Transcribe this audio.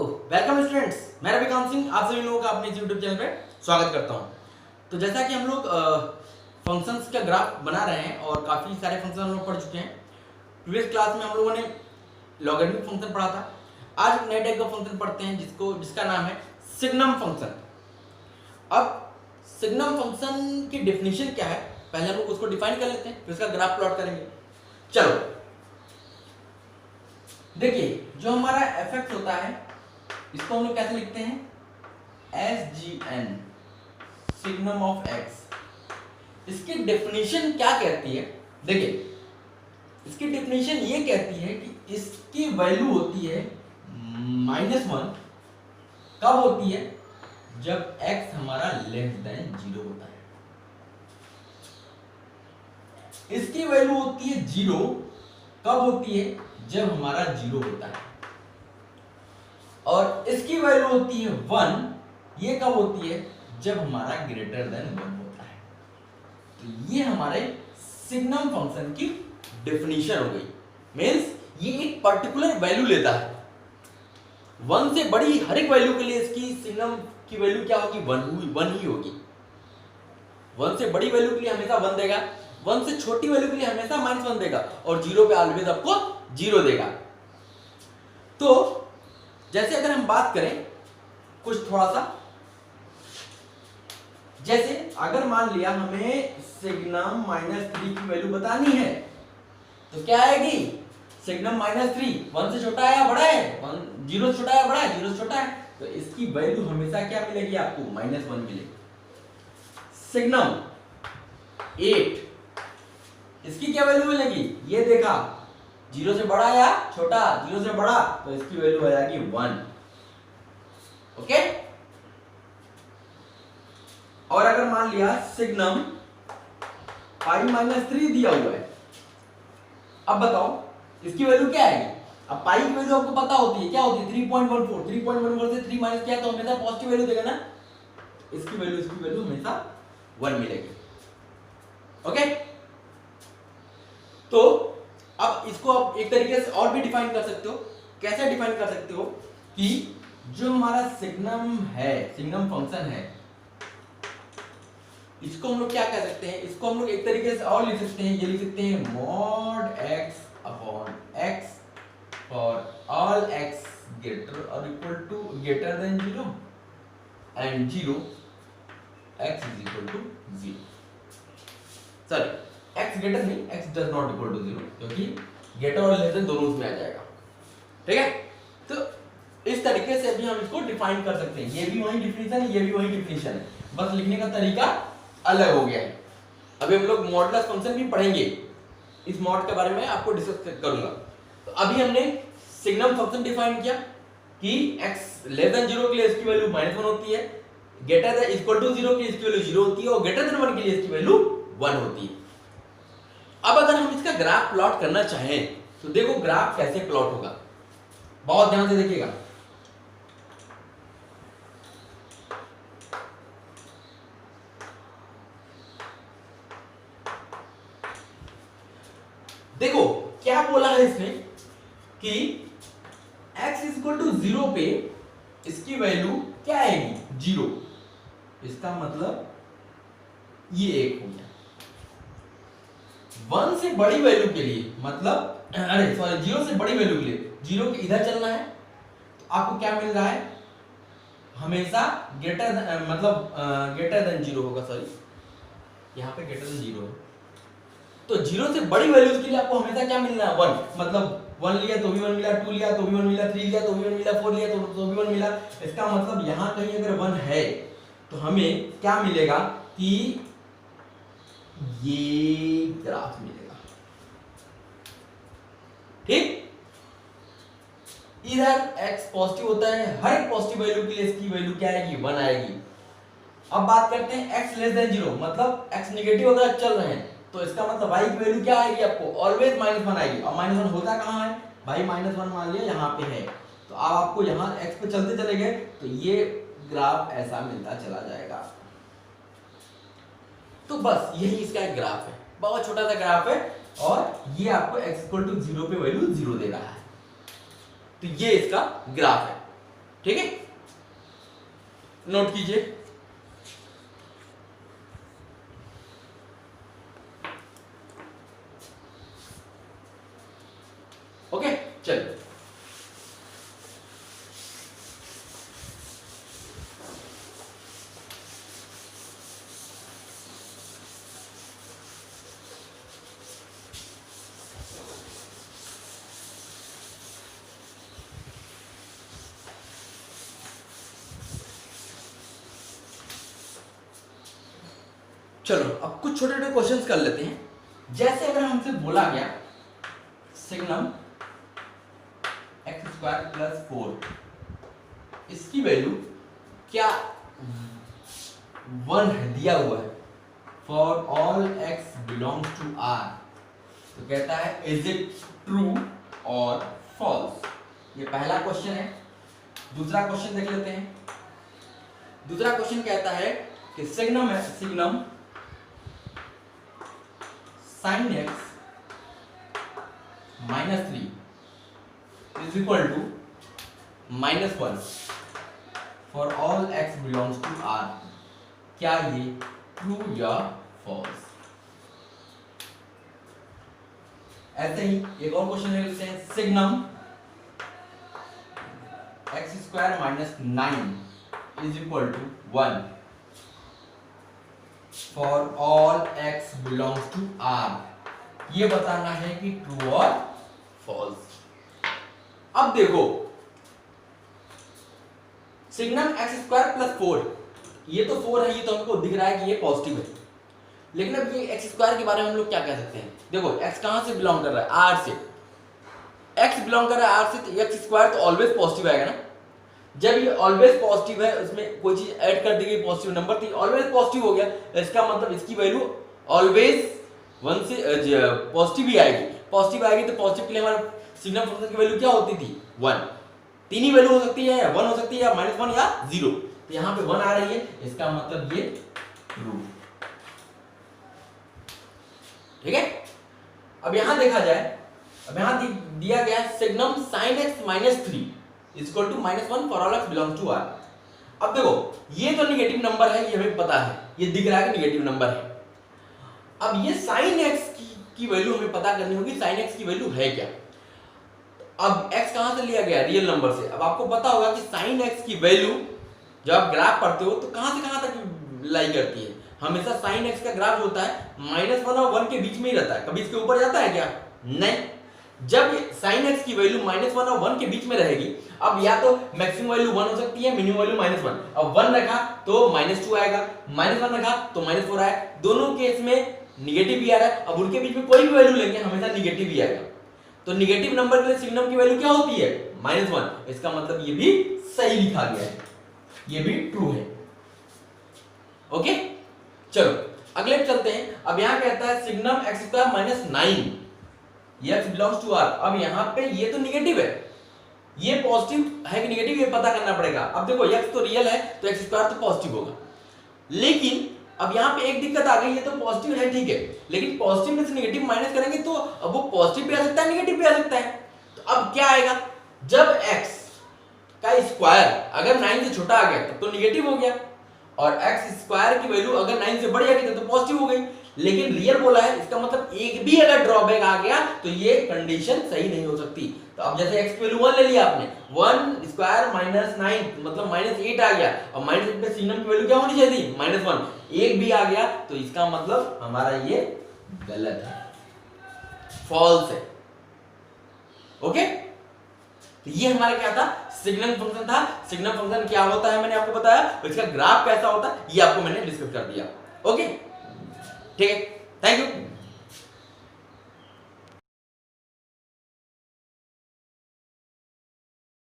Welcome students, मैं रविकांत सिंह आप सभी लोगों का अपने यूट्यूब चैनल पे स्वागत करता हूं। तो जैसा कि हम लोग फंक्शंस का ग्राफ बना रहे हैं और काफ़ी सारे फंक्शन हम लोग पढ़ चुके हैं। प्रीवियस क्लास में हम लोगों ने लॉगरिथमिक फंक्शन पढ़ा था। आज नए टाइप का फंक्शन पढ़ते हैं जिसका नाम है सिग्नम फंक्शन। अब सिग्नम फंक्शन की डेफिनेशन क्या है, पहले हम लोग उसको डिफाइन कर लेते हैं, फिर उसका ग्राफ प्लॉट करेंगे। चलो देखिए, जो हमारा एफ होता है इसको हम लोग कैसे लिखते हैं, S G N signum of X. इसकी डेफिनेशन क्या कहती है, देखिए इसकी डेफिनेशन ये कहती है कि इसकी वैल्यू होती है -1। कब होती है, जब x हमारा <0 होता है। इसकी वैल्यू होती है 0, कब होती है, जब हमारा 0 होता है। और इसकी वैल्यू होती है 1, ये कब होती है, जब हमारा >1 होता है। तो ये हमारे सिग्नम फंक्शन की डेफिनेशन हो गई। मींस ये एक पर्टिकुलर वैल्यू लेता है, 1 से बड़ी हर एक वैल्यू के लिए इसकी सिग्नम की वैल्यू क्या होगी, 1 ही होगी। 1 से बड़ी वैल्यू के लिए हमेशा 1 देगा, 1 से छोटी वैल्यू के लिए हमेशा -1 देगा, और 0 पे ऑलवेज आपको 0 देगा। तो जैसे अगर हम बात करें कुछ थोड़ा सा, जैसे अगर मान लिया हमें सिग्नम -3 की वैल्यू बतानी है, तो क्या आएगी, सिग्नम -3 1 से छोटा है या बड़ा है, 0 से छोटा है या बड़ा है, 0 से छोटा है, तो इसकी वैल्यू हमेशा क्या मिलेगी आपको, -1 मिलेगी। सिग्नम 8, इसकी क्या वैल्यू मिलेगी, ये देखा 0 से बड़ा या छोटा, 0 से बड़ा, तो इसकी वैल्यू आ जाएगी 1। ओके। और अगर मान लिया सिग्नम π-3 दिया हुआ है, अब बताओ इसकी वैल्यू क्या आएगी। अब पाई की वैल्यू आपको पता होती है, क्या होती है, 3.14। 3.14 से 3 माइनस किया तो हमेशा पॉजिटिव वैल्यू देगा ना, इसकी वैल्यू हमेशा 1 मिलेगी। ओके। तो अब इसको आप एक तरीके से और भी डिफाइन कर सकते हो। कैसे डिफाइन कर सकते हो कि जो हमारा सिग्नम है, सिग्नम फंक्शन है, इसको हम लोग क्या कह सकते हैं, इसको हम लोग एक तरीके से और लिख सकते हैं, ये लिख सकते हैं mod x/x for all x greater than 0 and 0 x is equal to 0। Sorry, x greater नहीं, x does not equal to 0, क्योंकि ग्रेटर और लेस देन दोनों उसमें आ जाएगा। ठीक है, तो इस तरीके से अभी हम इसको डिफाइन कर सकते हैं। ये भी वही डिफिनेशन है, ये भी वही डिफिनेशन है, बस लिखने का तरीका अलग हो गया है। अभी हम लोग मॉडुलस फंक्शन भी पढ़ेंगे, इस मॉड के बारे में आपको डिस्कस करूंगा। तो अभी हमने सिग्नम फंक्शन डिफाइन किया कि x <0 के लिए इसकी वैल्यू -1 होती है, ग्रेटर देन इक्वल टू 0 के लिए इसकी वैल्यू 0 होती है, और ग्रेटर देन 1 के लिए इसकी वैल्यू 1 होती है। अब अगर हम इसका ग्राफ प्लॉट करना चाहें तो देखो ग्राफ कैसे प्लॉट होगा, बहुत ध्यान से देखिएगा। देखो क्या बोला है इसने कि x इक्वल टू 0 पे इसकी वैल्यू क्या आएगी, 0। इसका मतलब ये एक हो गया। 1 से बड़ी वैल्यू के लिए, मतलब 0 से बड़ी वैल्यू के लिए 0 के इधर चलना है, तो आपको क्या मिल रहा है, हमेशा ग्रेटर देन 0 होगा। सॉरी, यहाँ पे ग्रेटर देन 0 है, तो 0 से बड़ी वैल्यूज के लिए आपको हमेशा क्या मिलना है, 1। मतलब 1 लिया तो भी 1 मिला, 2 लिया तो भी 1 मिला, 3 लिया तो भी 1 मिला, 4 लिया तो भी 1 मिला। इसका मतलब यहाँ कहीं अगर 1 है तो हमें क्या मिलेगा कि ये ग्राफ मिलेगा। ठीक, इधर x पॉजिटिव होता है, हर एक पॉजिटिव वैल्यू के लिए इसकी वैल्यू क्या आएगी, 1 आएगी। अब बात करते हैं x <0, मतलब x नेगेटिव अगर चल रहे हैं, तो इसका मतलब y की वैल्यू क्या आएगी आपको, ऑलवेज -1 आएगी। और -1 होता कहां है भाई, -1 मान लिया यहाँ पे है, तो अब आपको यहाँ x पे चलते चले गए तो ये ग्राफ ऐसा मिलता चला जाएगा। तो बस यही इसका एक ग्राफ है, बहुत छोटा सा ग्राफ है, और ये आपको x इक्वल टू 0 पे वैल्यू 0 दे रहा है। तो ये इसका ग्राफ है। ठीक है, नोट कीजिए। ओके, चलिए चलो अब कुछ छोटे छोटे क्वेश्चंस कर लेते हैं। जैसे अगर हमसे बोला गया सिग्नम x² + 4, इसकी वैल्यू क्या 1 है, दिया हुआ है, for all x belongs to R, तो कहता है इज इट ट्रू और फॉल्स। ये पहला क्वेश्चन है। दूसरा क्वेश्चन देख लेते हैं। दूसरा क्वेश्चन कहता है कि signum sin x -3 is equal to -1 for all x belongs to R, क्या ये ट्रू या फॉल्स। ऐसे ही एक और क्वेश्चन ले लेते हैं। Signum x² - 9 is equal to 1 for all x belongs to R, ये बताना है कि ट्रू और फॉल्स। अब देखो सिग्नम x² + 4, ये तो 4 है, ये तो हमको दिख रहा है कि ये पॉजिटिव है। लेकिन अब ये x² के बारे में हम लोग क्या कह सकते हैं? देखो x कहां से बिलोंग कर रहा है? R से। x बिलोंग कर रहा है R से, तो x² तो ऑलवेज पॉजिटिव आएगा ना। जब ये ऑलवेज पॉजिटिव है, उसमें कोई चीज ऐड कर दी गई पॉजिटिव नंबर, तो ऑलवेज पॉजिटिव हो गया। इसका मतलब इसकी वैल्यू ऑलवेज 1 से पॉजिटिव ही आएगी। पॉजिटिव आएगी तो पॉजिटिव के लिए हमारा सिग्नम फंक्शन की वैल्यू क्या होती थी? 1। तीन ही वैल्यू हो सकती है, या 1 हो सकती है, या -1 या 0। तो यहाँ पे 1 आ रही है, इसका मतलब ये ट्रू। ठीक है। अब यहां देखा जाए, अब यहां दिया गया है signum sin x -3 equal to -1 for all x belongs to R। अब देखो ये तो निगेटिव नंबर है, ये हमें पता है, ये दिख रहा है कि निगेटिव नंबर है। अब ये sin x की वैल्यू हमें पता करनी होगी, sin x की वैल्यू है क्या। अब x कहां से लिया गया? रियल नंबर से। अब आपको पता होगा कि sin x की वैल्यू जब आप ग्राफ पढ़ते हो तो कहां से कहां तक लाई करती है? हमेशा sin x का ग्राफ होता है -1 और 1 के बीच में ही रहता है, कभी इसके ऊपर जाता है क्या? नहीं। जब sin x की वैल्यू -1 और 1 के बीच में रहेगी, अब या तो मैक्सिमम वैल्यू 1 हो सकती है, मिनिमम वैल्यू -1। अब 1 रखा तो -2 आएगा, -1 रखा तो -4 आएगा। दोनों केस में निगेटिव ही आ रहा है। अब उनके बीच में कोई भी वैल्यू लेंगे हमेशा निगेटिव ही आएगा। तो निगेटिव नंबर के लिए सिग्नम की वैल्यू क्या होती है? -1। इसका मतलब ये भी सही लिखा गया है, ये भी ट्रू है। ओके, चलो अगले पे चलते हैं। अब यहां कहता है signum x² - 9 x belongs to R। अब यहां पे ये तो निगेटिव है, ये पॉजिटिव है कि निगेटिव ये पता करना पड़ेगा। अब देखो x तो रियल है तो x² तो पॉजिटिव होगा। लेकिन अब यहाँ पे एक दिक्कत आ गई, ये तो पॉजिटिव है ठीक है, लेकिन पॉजिटिव में से नेगेटिव माइनस करेंगे तो अब वो पॉजिटिव भी आ सकता है, नेगेटिव भी आ सकता है। तो अब क्या आएगा? जब x का स्क्वायर अगर 9 से छोटा आ गया तब तो नेगेटिव हो गया, और x² की वैल्यू अगर 9 से बढ़ जाएगी तो पॉजिटिव हो गई। लेकिन रियल बोला है, इसका मतलब एक भी अगर ड्रॉबैक आ गया तो ये कंडीशन सही नहीं हो सकती। तो अब जैसे x की वैल्यू 1 ले लिया आपने, 1² - 9 मतलब -8 आ गया, और -8 पे सिग्नम की वैल्यू क्या होनी चाहिए थी? -1। एक भी आ गया तो इसका मतलब हमारा ये गलत है, फॉल्स है। ओके, तो ये हमारा क्या था? सिग्नम फंक्शन था। सिग्नम फंक्शन क्या होता है मैंने आपको बताया, और इसका ग्राफ कैसा होता है ये आपको मैंने डिस्कस कर दिया। ओके, ठीक है, थैंक यू।